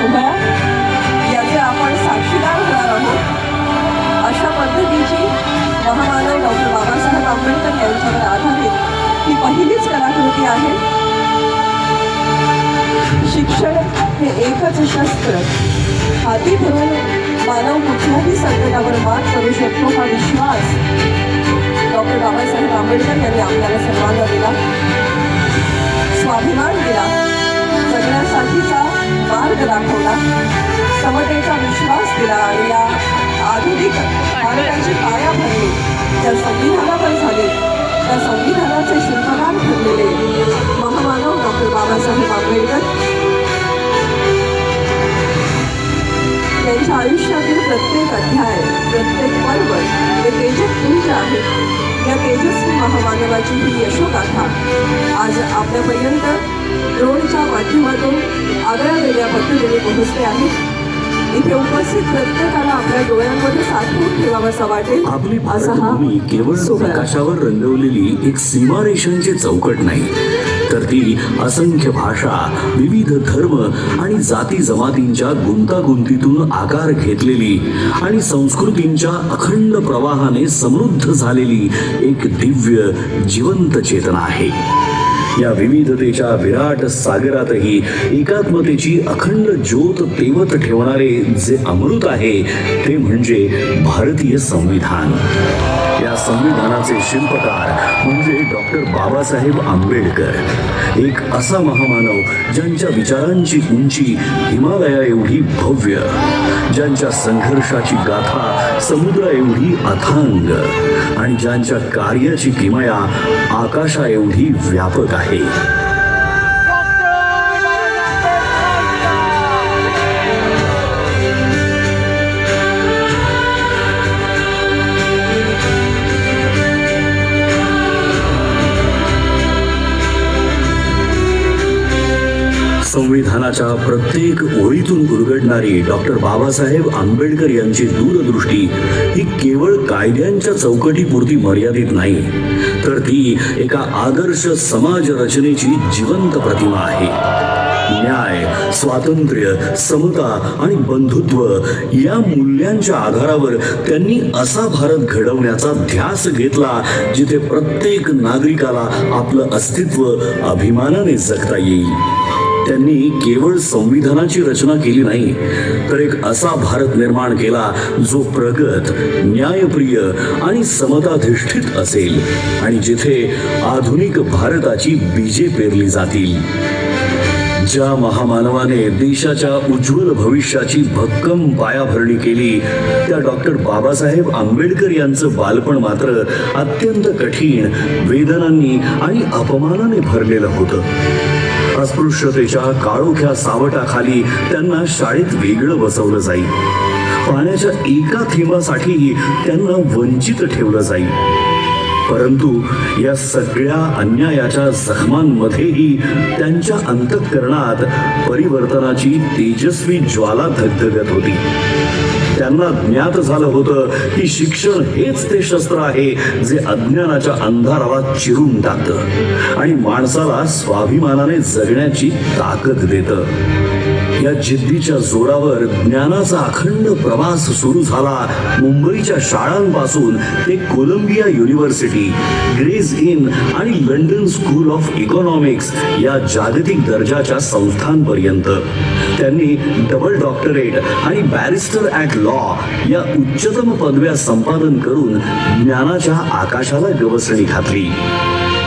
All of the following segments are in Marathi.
सोहळा याचे आपण साक्षीदार होणार आहोत. अशा पद्धतीची महामानव डॉक्टर बाबासाहेब आंबेडकर यांच्यावर आधारित ही पहिलीच कलाकृती आहे. शिक्षण हे एकच शस्त्र. हाती धरून मानव कुठल्याही संकटावर मात करू शकतो हा विश्वास डॉक्टर बाबासाहेब आंबेडकर यांनी आपल्याला सर्वांना दिला. स्वाभिमान दिला, जगण्यासाठीचा मार्ग दाखवला, समतेचा विश्वास दिला आणि या आधुनिक भारताची पाया भरली. ज्या संविधानावर झाली त्या संविधानाचे शिल्पकार ठरलेले महामानव डॉक्टर बाबासाहेब आंबेडकर त्यांच्या आयुष्यातील प्रत्येक अध्याय, प्रत्येक पर्व हे तेजस्वी आहे. या तेजस्वी महामानवाची ही यशोगाथा आज आपल्यापर्यंत ड्रोनच्या माध्यमातून आगळ्या वेगळ्या पद्धतीने पोहोचते आहे. इथे उपस्थित प्रत्येकाला आपल्या डोळ्यांमध्ये साठवून ठेवावासा वाटेल आपली असा हा भारतभूमी केवळ प्रकाशावर रंगवलेली एक सीमारेषांची चौकट नाही, तर ती असंख्य भाषा, विविध धर्म आणि जाती जमातींच्या गुंतागुंतीतून आकार घेतलेली आणि संस्कृतींच्या अखंड प्रवाहाने समृद्ध झालेली एक दिव्य जिवंत चेतना आहे. या विविधतेच्या विराट सागरातही एकात्मतेची अखंड ज्योत तेवत ठेवणारे जे अमृत आहे ते म्हणजे भारतीय संविधान. या संविधानाचे शिल्पकार म्हणजे डॉक्टर बाबासाहेब आंबेडकर, एक असा महामानव ज्यांच्या विचारांची उंची हिमालया एवढी भव्य, ज्यांच्या संघर्षाची गाथा समुद्रा एवढी अथांग आणि ज्यांच्या कार्याची किमया आकाशा एवढी व्यापक आहे. संविधानाच्या प्रत्येक ओळीतून उलगडणारी डॉक्टर बाबासाहेब आंबेडकर यांची दूरदृष्टी ही केवळ कायद्यांच्या चौकटीपुरती मर्यादित नाही, तर ती एका आदर्श समाज रचनेची जिवंत प्रतिमा आहे. न्याय, स्वातंत्र्य, समता आणि बंधुत्व या मूल्यांच्या आधारावर त्यांनी असा भारत घडवण्याचा ध्यास घेतला जिथे प्रत्येक नागरिकाला आपलं अस्तित्व अभिमानाने जगता येईल. त्यांनी केवळ संविधानाची रचना केली नाही, तर एक असा भारत निर्माण केला जो प्रगत, न्यायप्रिय आणि समताधिष्ठित असेल आणि जिथे आधुनिक भारताची बीजे पेरली जातील. ज्या महामानवाने देशाच्या उज्ज्वल भविष्याची भक्कम पायाभरणी केली त्या डॉक्टर बाबासाहेब आंबेडकर यांचं बालपण मात्र अत्यंत कठीण, वेदनांनी आणि अपमानाने भरलेलं होतं. अस्पृश्यतेच्या काळोख्या सावटाखाली त्यांना शाळेत वेगळं बसवलं जाई. पाण्याच्या एका थेंबासाठीही त्यांना वंचित ठेवलं जाई. परंतु या सगळ्या अन्यायाच्या जखमांमध्येही त्यांच्या अंतःकरणात परिवर्तनाची तेजस्वी ज्वाला धगधगत होती. त्यांना ज्ञात झालं होतं की शिक्षण हेच ते शस्त्र आहे जे अज्ञानाच्या अंधाराला चिरून टाकतं आणि माणसाला स्वाभिमानाने जगण्याची ताकद देतं. या जिद्दीच्या जोरावर ज्ञानाचा अखंड प्रवास सुरू झाला. मुंबईच्या शाळांपासून ते कोलंबिया युनिव्हर्सिटी, ग्रेज इन आणि लंडन स्कूल ऑफ इकॉनॉमिक्स या जागतिक दर्जाच्या संस्थांपर्यंत त्यांनी डबल डॉक्टरेट आणि बॅरिस्टर ॲट लॉ या उच्चतम पदव्या संपादन करून ज्ञानाच्या आकाशाला गवसणी घातली.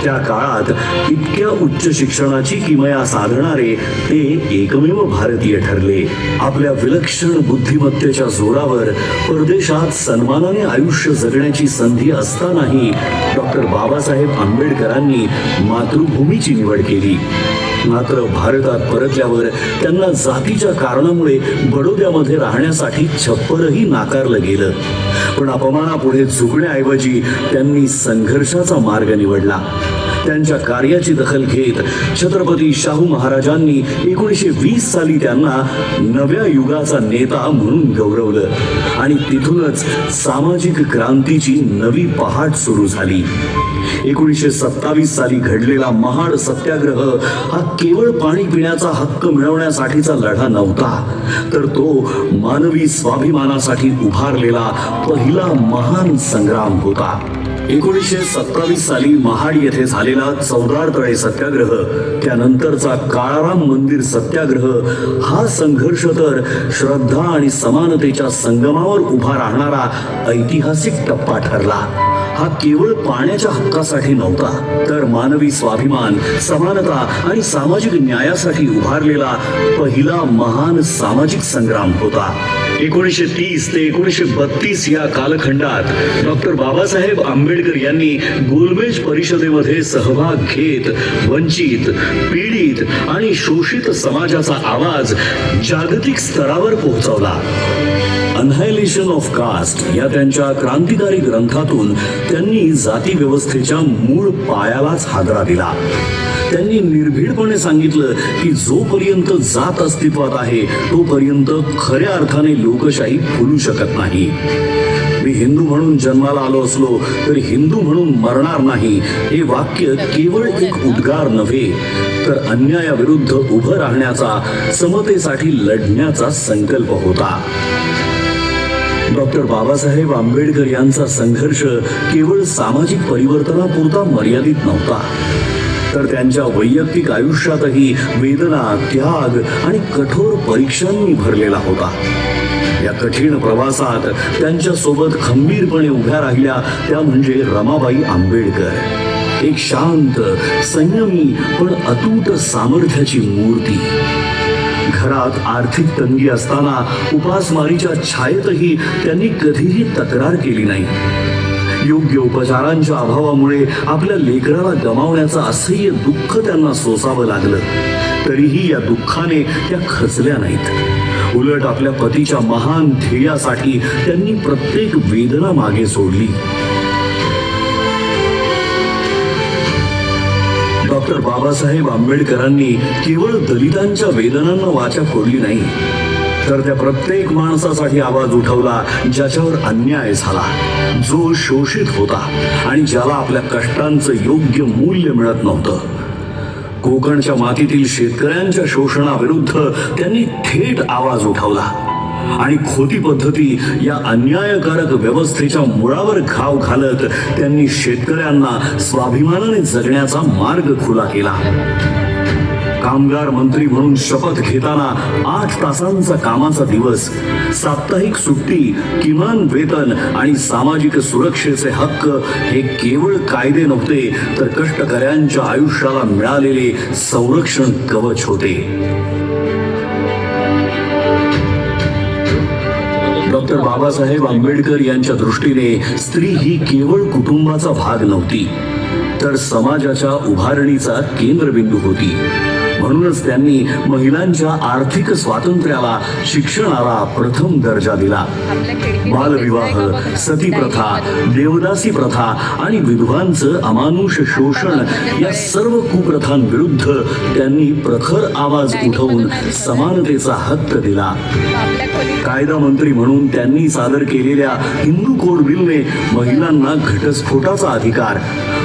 त्या काळात इतक्या उच्च शिक्षणाची किमया साधणारे ते एकमेव भारतीय ठरले. आपल्या विलक्षण बुद्धिमत्तेच्या जोरावर परदेशात सन्मानाने आयुष्य जगण्याची संधी असतानाही डॉक्टर बाबासाहेब आंबेडकरांनी मातृभूमीची निवड केली. मात्र भारतात परतल्यावर त्यांना जातीच्या कारणामुळे बडोद्यामध्ये राहण्यासाठी छप्परही नाकारलं गेलं. पण अपमानापुढे झुकण्याऐवजी त्यांनी संघर्षाचा मार्ग निवडला. त्यांच्या कार्याची दखल घेत छत्रपती शाहू महाराजांनी 1920 साली त्यांना नव्या युगाचा नेता म्हणून गौरवलं आणि तिथूनच सामाजिक क्रांतीची नवी पहाट सुरू झाली. 1927 साली घडलेला महाड सत्याग्रह हा केवळ पाणी पिण्याचा हक्क मिळवण्यासाठीचा लढा नव्हता, तर तो मानवी स्वाभिमानासाठी उभारलेला पहिला महान संग्राम होता. 1927 साली महाड येथे झालेला चौदार तळे सत्याग्रह, त्यानंतरचा काळाराम मंदिर सत्याग्रह हा संघर्ष तर श्रद्धा आणि समानतेच्या संगमावर उभा राहणारा ऐतिहासिक टप्पा ठरला. हा केवळ पाण्याच्या हक्कासाठी नव्हता, तर मानवी स्वाभिमान, समानता आणि सामाजिक न्यायासाठी उभारलेला पहिला महान सामाजिक संग्राम होता. 1930 ते 1932 या कालखंडात डॉक्टर बाबासाहेब आंबेडकर यांनी गोलमेज परिषदेमध्ये सहभाग घेत वंचित, पीडित आणि शोषित समाजाचा आवाज जागतिक स्तरावर पोहोचवला. अनहायलेशन ऑफ कास्ट या त्यांच्या क्रांतिकारी ग्रंथातून त्यांनी जाती व्यवस्थेच्या मूळ पायालाच हादरा दिला. त्यांनी निर्भीडपणे सांगितलं की जोपर्यंत जात अस्तित्वात आहे तोपर्यंत खऱ्या अर्थाने लोकशाही फुलू शकत नाही. मी हिंदू म्हणून जन्माला आलो असलो तरी हिंदू म्हणून मरणार नाही, हे वाक्य केवळ एक उद्गार नव्हे, तर अन्यायाविरुद्ध उभं राहण्याचा, समतेसाठी लढण्याचा संकल्प होता. डॉक्टर बाबासाहेब आंबेडकर यांचा संघर्ष केवळ सामाजिक परिवर्तनापुरता मर्यादित नव्हता, तर त्यांच्या वैयक्तिक आयुष्यातही वेदना, त्याग आणि कठोर परीक्षांनी भरलेला होता. या कठीण प्रवासात त्यांच्या सोबत खंबीरपणे उभ्या राहिल्या त्या म्हणजे रमाबाई आंबेडकर, एक शांत, संयमी पण अतूट सामर्थ्याची मूर्ती. घरात आर्थिक तंगी असताना उपासमारीच्या छायेतही त्यांनी कधीही तक्रार केली नाही. योग्य उपचारांच्या अभावामुळे आपल्या लेकराला गमावण्याचं असह्य दुःख त्यांना सोसावं लागलं, तरीही या दुःखाने त्या खचल्या नाहीत. उलट आपल्या पतीच्या महान ध्येयासाठी त्यांनी प्रत्येक वेदना मागे सोडली. डॉक्टर बाबासाहेब आंबेडकरांनी केवळ दलितांच्या वेदनांना वाचा फोडली नाही, तर त्या प्रत्येक माणसासाठी आवाज उठवला ज्याच्यावर अन्याय झाला, जो शोषित होता आणि ज्याला आपल्या कष्टांचं योग्य मूल्य मिळत नव्हतं. कोकणच्या मातीतील शेतकऱ्यांच्या शोषणाविरुद्ध त्यांनी थेट आवाज उठवला आणि खोटी पद्धती या अन्यायकारक व्यवस्थेच्या मुळावर घाव घालत त्यांनी शेतकऱ्यांना स्वाभिमानाने जगण्याचा मार्ग खुला केला. कामगार मंत्री म्हणून शपथ घेताना 8 तासांचा कामाचा दिवस, साप्ताहिक सुट्टी, किमान वेतन आणि सामाजिक सुरक्षेचे हक्क हे केवळ कायदे नव्हते, तर कष्टकऱ्यांच्या आयुष्याला मिळालेले संरक्षण कवच होते. डॉक्टर बाबासाहेब आंबेडकर यांच्या दृष्टीने स्त्री ही केवळ कुटुंबाचा भाग नव्हती, तर समाजाच्या उभारणीचा केंद्रबिंदू होती. म्हणूनच त्यांनी महिलांच्या आर्थिक स्वातंत्र्याला, शिक्षणाला प्रथम दर्जा दिला. बालविवाह, सतीप्रथा, देवदासी प्रथा आणि विधवांचं अमानुष शोषण या सर्व कुप्रथांविरुद्ध त्यांनी प्रखर आवाज उठवून समानतेचा हक्क दिला. कायदा मंत्री म्हणून त्यांनी सादर केलेल्या हिंदू कोड बिलने महिलांना घटस्फोटाचा अधिकार,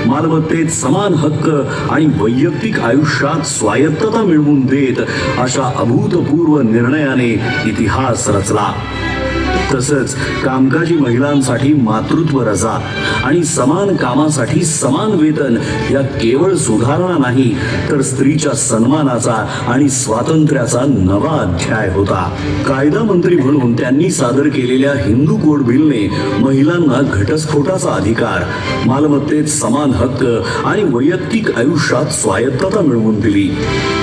मालमत्तेत समान हक्क आणि वैयक्तिक आयुष्यात स्वायत्तता मिळवून देत अशा अभूतपूर्व निर्णयाने इतिहास रचला. तसंच कामकाजी महिलांसाठी मातृत्व रजा आणि समान कामासाठी समान वेतन या केवळ सुधारणा नाही, तर स्त्रीच्या सन्मानाचा आणि स्वातंत्र्याचा नवा अध्याय होता. कायदा मंत्री म्हणून त्यांनी सादर केलेल्या हिंदू कोड बिलने महिलांना घटस्फोटाचा अधिकार, मालमत्तेत समान हक्क आणि वैयक्तिक आयुष्यात स्वायत्तता मिळवून दिली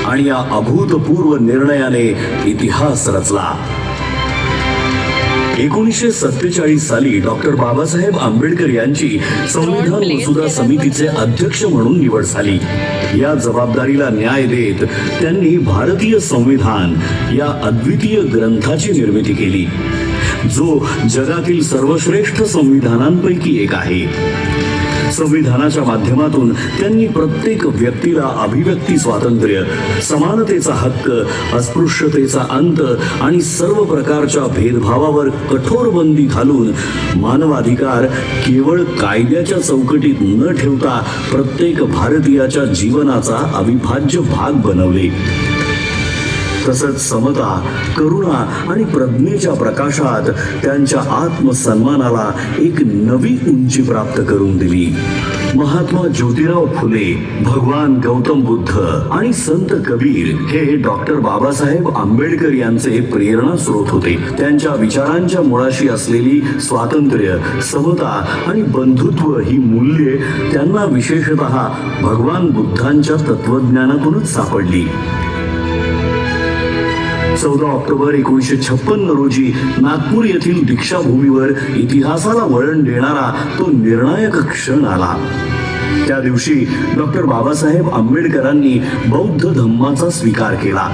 आणि या अभूतपूर्व निर्णयाने इतिहास रचला. 1947 साली डॉक्टर बाबासाहेब आंबेडकर यांची संविधान मसुदा समितीचे अध्यक्ष म्हणून निवड झाली. या जबाबदारीला न्याय देत त्यांनी भारतीय संविधान या अद्वितीय ग्रंथाची निर्मिती केली, जो जगातील सर्वश्रेष्ठ संविधानांपैकी एक आहे. संविधानाच्या माध्यमातून त्यांनी प्रत्येक व्यक्तीला अभिव्यक्ती स्वातंत्र्य, समानतेचा हक्क, अस्पृश्यतेचा अंत आणि सर्व प्रकारच्या भेदभावावर कठोर बंदी घालून मानवाधिकार केवळ कायद्याच्या चौकटीत न ठेवता प्रत्येक भारतीयाच्या जीवनाचा अविभाज्य भाग बनवले. तसंच समता, करुणा आणि प्रज्ञेच्या प्रकाशात त्यांच्या आत्मसन्मानाला एक नवी उंची प्राप्त करून दिली. महात्मा ज्योतिराव फुले, भगवान गौतम बुद्ध आणि संत कबीर हे डॉक्टर बाबासाहेब आंबेडकर यांचे प्रेरणा स्रोत होते. त्यांच्या विचारांच्या मुळाशी असलेली स्वातंत्र्य, समता आणि बंधुत्व ही मूल्ये त्यांना विशेषतः भगवान बुद्धांच्या तत्वज्ञानातूनच सापडली. 14 ऑक्टोबर 1956 रोजी नागपूर येथील दीक्षाभूमीवर इतिहासाला वळण देणारा तो निर्णायक क्षण आला. त्या दिवशी डॉक्टर बाबासाहेब आंबेडकरांनी बौद्ध धम्माचा स्वीकार केला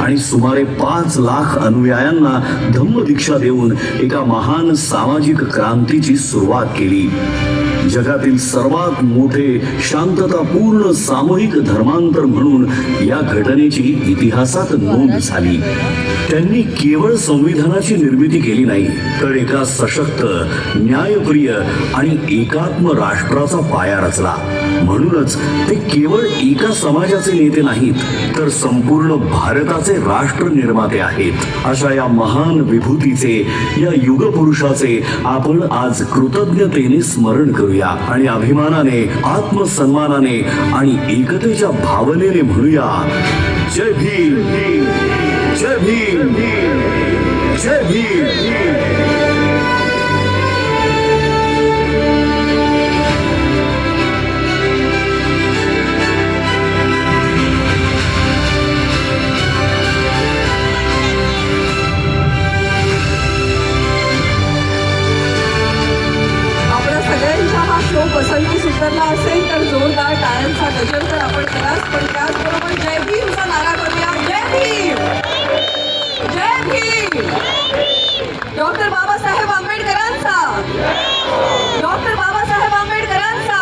आणि सुमारे 5 लाख अनुयायांना धम्मदीक्षा देऊन एका महान सामाजिक क्रांतीची सुरुवात केली. जगातील सर्वात मोठे शांततापूर्ण सामूहिक धर्मांतर म्हणून या घटनेची इतिहासात नोंद झाली. त्यांनी केवळ संविधानाची निर्मिती केली नाही, तर एका सशक्त, न्यायप्रिय आणि एकात्म राष्ट्राचा पाया रचला. म्हणूनच ते केवळ एका समाजाचे नेते नाहीत, तर संपूर्ण भारताचे राष्ट्र निर्माते आहेत. अशा या महान विभूतीचे, या युगपुरुषाचे आपण आज कृतज्ञतेने स्मरण करूया आणि अभिमानाने, आत्मसन्मानाने आणि एकतेच्या भावनेने म्हणूया, जय भीम, जय भीम, जय भीम. पसंती उतरला असेल तर जोरदार टाळ्यांचा गजर तर आपण कराच, पण त्याचबरोबर जय भीमचा नारा करूया. जय भीम, जय भीम. डॉक्टर बाबासाहेब आंबेडकरांचा, डॉक्टर बाबासाहेब आंबेडकरांचा.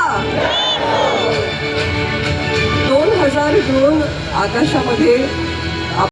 2002 आकाशामध्ये